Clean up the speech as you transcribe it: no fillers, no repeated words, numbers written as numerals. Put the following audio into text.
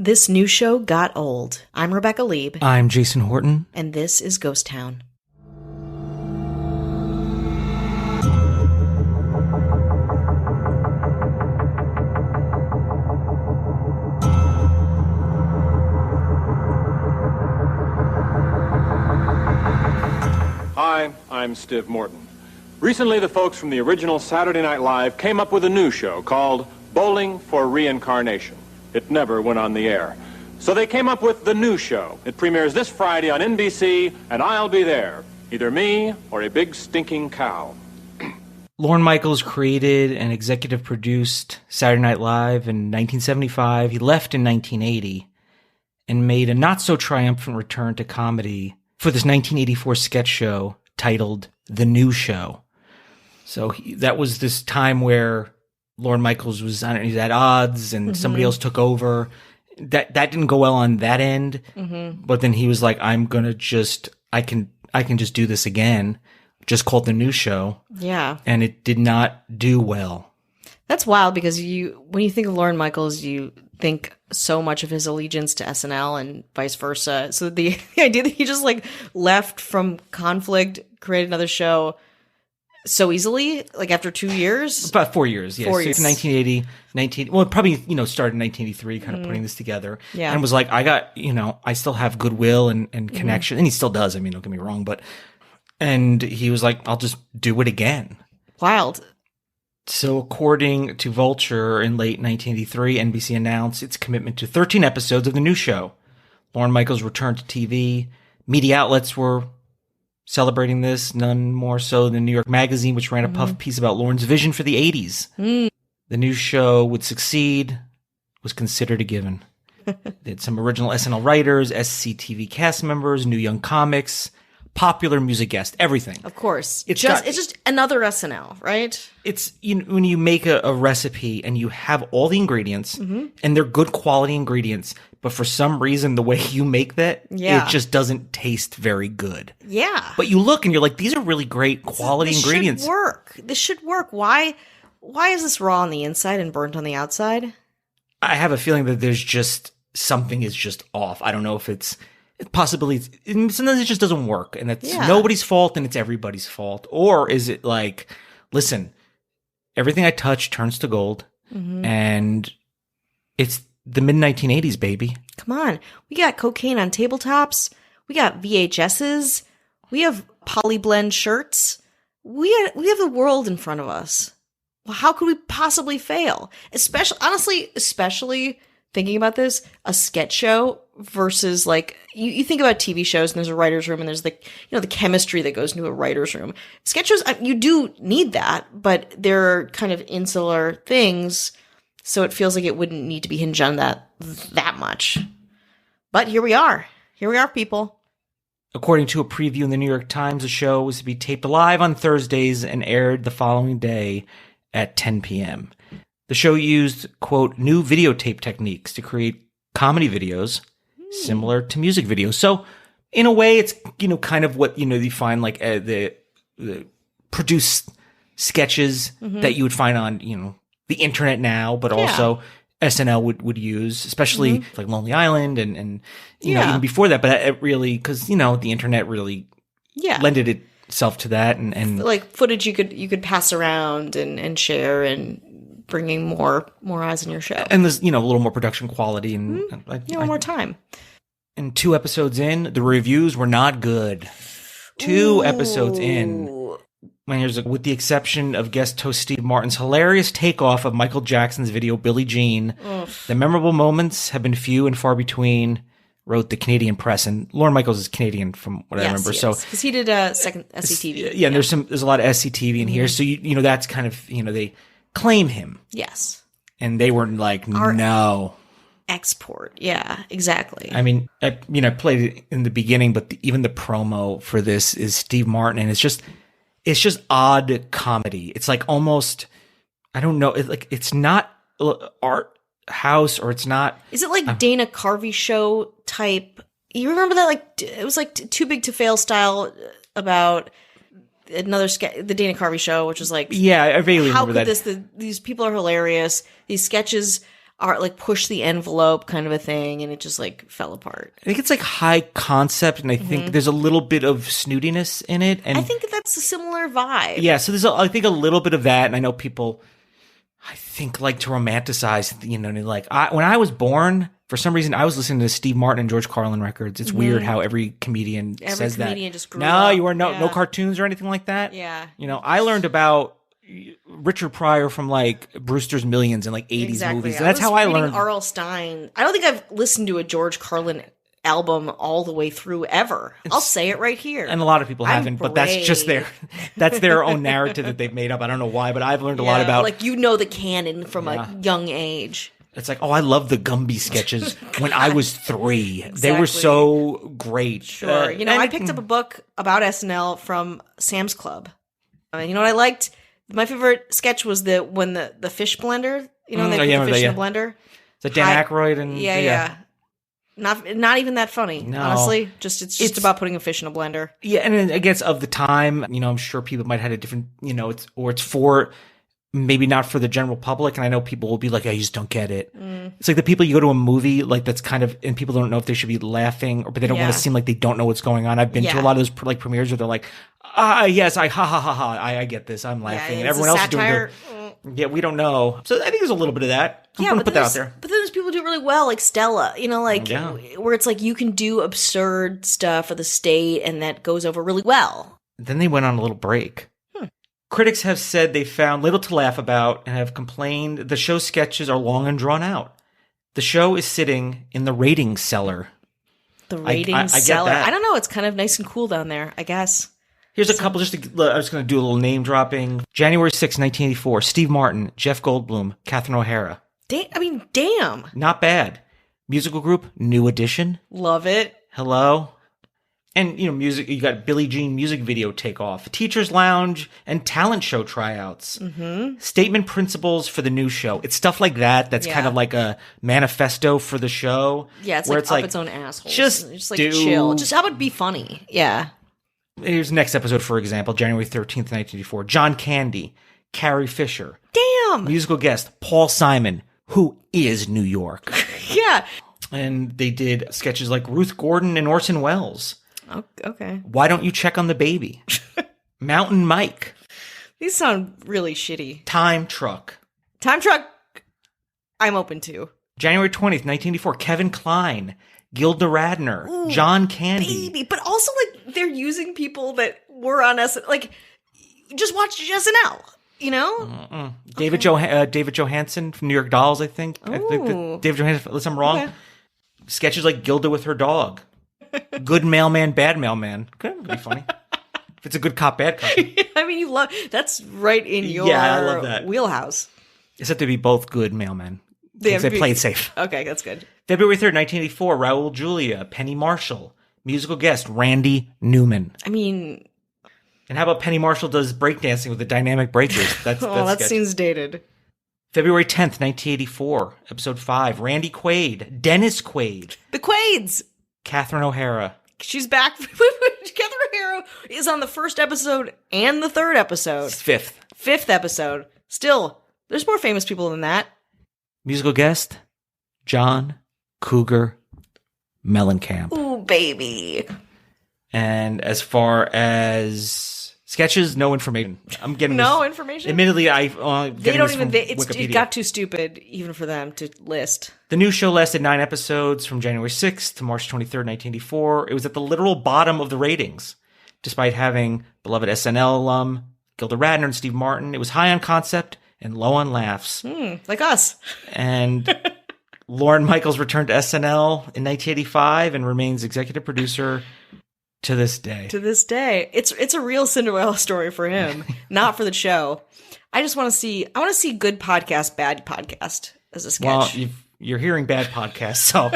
This new show got old. I'm Rebecca Lieb. I'm Jason Horton. And this is Ghost Town. Hi, I'm Steve Morton. Recently, the folks from the original Saturday Night Live came up with a new show called Bowling for Reincarnation. It never went on the air. So they came up with the new show. It premieres this Friday on NBC, and I'll be there. Either me or a big stinking cow. Lorne Michaels created and executive produced Saturday Night Live in 1975. He left in 1980 and made a not-so-triumphant return to comedy for this 1984 sketch show titled The New Show. So that was this time where Lorne Michaels was, I don't know, he's at odds and somebody else took over. That didn't go well on that end. But then he was like, I can just do this again. Just called The New Show. Yeah. And it did not do well. That's wild because when you think of Lorne Michaels, you think so much of his allegiance to SNL and vice versa. So the idea that he just like left from conflict, created another show so easily, like after 2 years? About 4 years, yeah. 4 So years. it's 1980, well, probably, started in 1983, kind of putting this together. Yeah. And was like, I still have goodwill and connection. And he still does. I mean, don't get me wrong, and he was like, I'll just do it again. Wild. So according to Vulture, in late 1983, NBC announced its commitment to 13 episodes of The New Show. Lorne Michaels returned to TV. Media outlets were celebrating this, none more so than New York Magazine, which ran a puff piece about Lorne's vision for the 80s. The New Show would succeed, was considered a given. They had some original SNL writers, SCTV cast members, new young comics, popular music guests, everything. Of course. It's just another SNL, right? It's when you make a recipe and you have all the ingredients and they're good quality ingredients, but for some reason the way you make that, it just doesn't taste very good. Yeah. But you look and you're like, these are really great quality ingredients. This should work. Why is this raw on the inside and burnt on the outside? I have a feeling that there's just something is just off. I don't know if it's possibly, sometimes it just doesn't work and it's nobody's fault and it's everybody's fault. Or is it like, listen, everything I touch turns to gold and it's the mid 1980s, baby. Come on. We got cocaine on tabletops. We got VHSs. We have polyblend shirts. We have the world in front of us. Well, how could we possibly fail? Especially thinking about this, a sketch show versus like you think about TV shows and there's a writer's room and there's like, the chemistry that goes into a writer's room. Sketch shows, you do need that, but they're kind of insular things. So it feels like it wouldn't need to be hinged on that much. But here we are. Here we are, people. According to a preview in the New York Times, the show was to be taped live on Thursdays and aired the following day at 10 p.m. The show used, quote, new videotape techniques to create comedy videos similar to music videos. So in a way, it's, kind of what, you find like the produced sketches that you would find on, the internet now, but also SNL would use, especially like Lonely Island and even before that. But it really, because, the internet really lended itself to that. And like footage you could pass around and share and bringing more eyes on your show. And there's, a little more production quality and more time. And 2 episodes in, the reviews were not good. 2 episodes in. With the exception of guest host Steve Martin's hilarious takeoff of Michael Jackson's video Billie Jean, the memorable moments have been few and far between, wrote the Canadian press. And Lorne Michaels is Canadian from what I remember. So because he did a second SCTV. Yeah, and there's a lot of SCTV in here. So, that's kind of, they claim him. Yes. And they were like, no. Export. Yeah, exactly. I mean, I played it in the beginning, but even the promo for this is Steve Martin. And it's just odd comedy. It's like almost, I don't know, it's not art house or it's not. Is it like Dana Carvey show type? You remember that? Like it was like Too Big to Fail style about another the Dana Carvey show, which was like, yeah, I vaguely remember that. These people are hilarious. These sketches art, like push the envelope kind of a thing, and it just like fell apart. I think it's like high concept, and I think there's a little bit of snootiness in it. And I think that's a similar vibe. yeah, so there's I think a little bit of that, and I know people, I think, like to romanticize, like when I was born, for some reason, I was listening to Steve Martin and George Carlin records. It's weird how every comedian says that. Every comedian just grew up. You were no cartoons or anything like that. Yeah. I learned about Richard Pryor from like Brewster's Millions and like 80s movies. And that's how I learned. R.L. Stein. I don't think I've listened to a George Carlin album all the way through ever. I'll say it right here. And a lot of people haven't, but that's just their own narrative that they've made up. I don't know why, but I've learned a lot about, like, the canon from a young age. It's like, I love the Gumby sketches when I was 3. Exactly. They were so great. Sure. I picked up a book about SNL from Sam's Club. You know what I liked? My favorite sketch was when the fish blender, they put the fish in a blender. Is that Dan Aykroyd? And yeah. Not even that funny, honestly. It's just about putting a fish in a blender. Yeah, and I guess of the time, I'm sure people might have had a different, it's for maybe not for the general public, and I know people will be like, I just don't get it. It's like the people you go to a movie, like that's kind of, and people don't know if they should be laughing, but they don't want to seem like they don't know what's going on. I've been to a lot of those like premieres where they're like, yes, I I get this, I'm laughing, and everyone else is doing their, we don't know. So I think there's a little bit of that. I'm gonna put that out there. But then there's people who do it really well, like Stella, where it's like you can do absurd stuff for the state, and that goes over really well. Then they went on a little break. Critics have said they found little to laugh about and have complained the show's sketches are long and drawn out. The show is sitting in the ratings cellar. The ratings cellar? I don't know. It's kind of nice and cool down there, I guess. Here's a couple. I was going to do a little name dropping. January 6, 1984. Steve Martin, Jeff Goldblum, Catherine O'Hara. Damn. Not bad. Musical group, New Edition. Love it. Hello. And, music, you got Billie Jean music video takeoff, Teacher's Lounge, and talent show tryouts. Statement principles for the new show. It's stuff like that that's kind of like a manifesto for the show. Yeah, it's like its own asshole. Just like chill. Just how about be funny? Yeah. Here's the next episode, for example, January 13th, 1984. John Candy, Carrie Fisher. Damn! Musical guest, Paul Simon, who is New York. Yeah. And they did sketches like Ruth Gordon and Orson Welles. Oh, okay. Why don't you check on the baby? Mountain Mike. These sound really shitty. Time Truck. Time Truck, I'm open to. January 20th, 1984. Kevin Kline, Gilda Radner, ooh, John Candy. Baby. But also, like, they're using people that were on SNL. Like, just watch SNL, David Johansen from New York Dolls, I think. David Johansen, unless I'm wrong. Okay. Sketches like Gilda with her dog. Good mailman, bad mailman. Could be funny. If it's a good cop, bad cop. You love that's right in your I love that. Wheelhouse. It's have to be both good mailmen. They play it safe. Okay, that's good. February 3rd, 1984, Raul Julia, Penny Marshall. Musical guest, Randy Newman. And how about Penny Marshall does breakdancing with the dynamic breakers? That seems dated. February 10th, 1984, episode 5, Randy Quaid, Dennis Quaid. The Quaids! Catherine O'Hara. She's back. Catherine O'Hara is on the first episode and the third episode. Fifth episode. Still, there's more famous people than that. Musical guest, John Cougar Mellencamp. Ooh, baby. And as far as sketches, no information. I'm getting no information. Admittedly, it got too stupid even for them to list. The new show lasted 9 episodes from January 6th to March 23rd, 1984. It was at the literal bottom of the ratings, despite having beloved SNL alum Gilda Radner and Steve Martin. It was high on concept and low on laughs, like us. And Lorne Michael's returned to SNL in 1985 and remains executive producer. To this day. It's a real Cinderella story for him, not for the show. I want to see good podcast, bad podcast as a sketch. Well, you're hearing bad podcasts, so